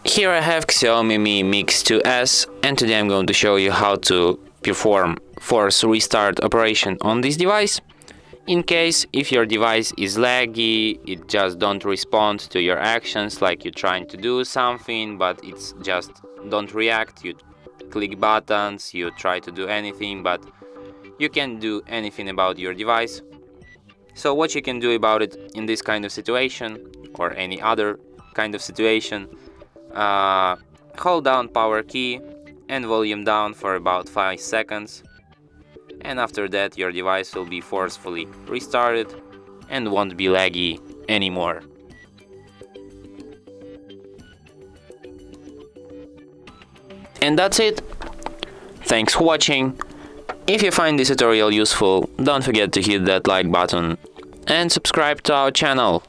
Here I have XIAOMI Mi Mix 2S, and today I'm going to show you how to perform force restart operation on this device. In case if your device is laggy, it just don't respond to your actions, like you're trying to do something but it's just don't react, you click buttons, you try to do anything but you can't do anything about your device. So what you can do about it in this kind of situation or any other kind of situation, hold down power key and volume down for about 5 seconds, and after that your device will be forcefully restarted and won't be laggy anymore. And that's it. Thanks for watching. If you find this tutorial useful, don't forget to hit that like button and subscribe to our channel.